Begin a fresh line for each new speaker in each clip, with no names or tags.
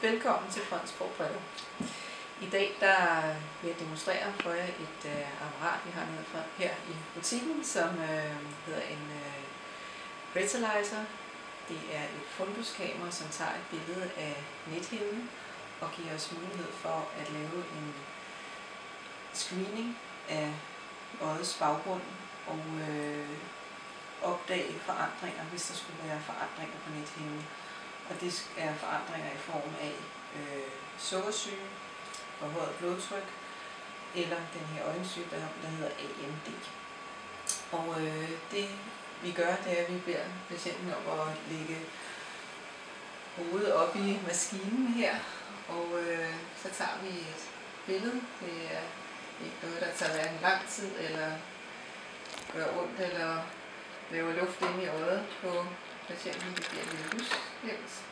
Velkommen til Frans Sprogbriller. I dag vil jeg demonstrere for jer et apparat, vi har nede fra her i butikken, som hedder en Breathalyzer. Det er et funduskamera, som tager et billede af nethinden og giver os mulighed for at lave en screening af øjets baggrund og opdage forandringer, hvis der skulle være forandringer på nethinden. Og det er forandringer i form af sukkersyge, forhøjet blodtryk eller den her øjensygdom, der hedder AMD. Og det vi gør, det er, at vi beder patienten om at lægge hovedet op i maskinen her, og så tager vi et billede. Det er ikke noget, der tager hverken lang tid eller gør ondt eller laver luft ind i øjet på patienten. Det bliver lidt lysglimt.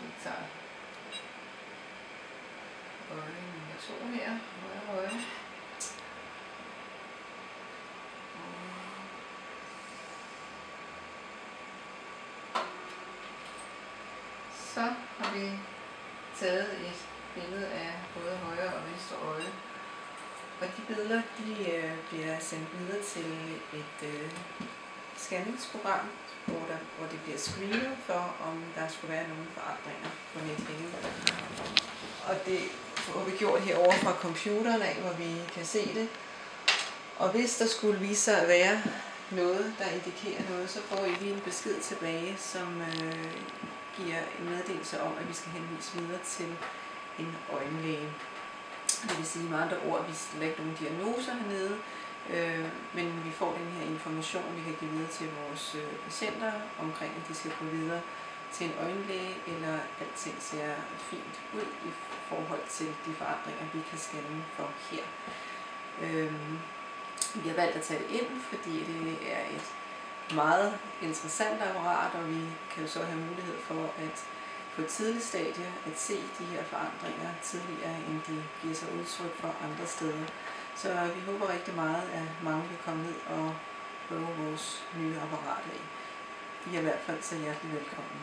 Vi tager øje nummer 2 her, højre øje. Så har vi taget et billede af både højre og venstre øje. Og de billeder bliver sendt videre til et scanningsprogram, hvor det bliver screenet for, om der skulle være nogle forandringer på nethinden. Og det får vi gjort herovre fra computeren af, hvor vi kan se det. Og hvis der skulle vise sig at være noget, der indikerer noget, så får I en besked tilbage, som giver en meddelelse om, at vi skal henvise videre til en øjenlæge. Det vil sige med andre ord, vi stiller ikke nogen diagnoser hernede, men vi får den her information, vi kan give videre til vores patienter omkring, at de skal gå videre til en øjenlæge, eller alting ser fint ud i forhold til de forandringer, vi kan scanne for her. Vi har valgt at tage det ind, fordi det er et meget interessant apparat, og vi kan jo så have mulighed for at på et tidligt stadie at se de her forandringer tidligere, end de giver sig udtryk for andre steder. Så vi håber rigtig meget, at mange vil komme ned og prøve vores nye apparat af. I er i hvert fald så hjertelig velkommen.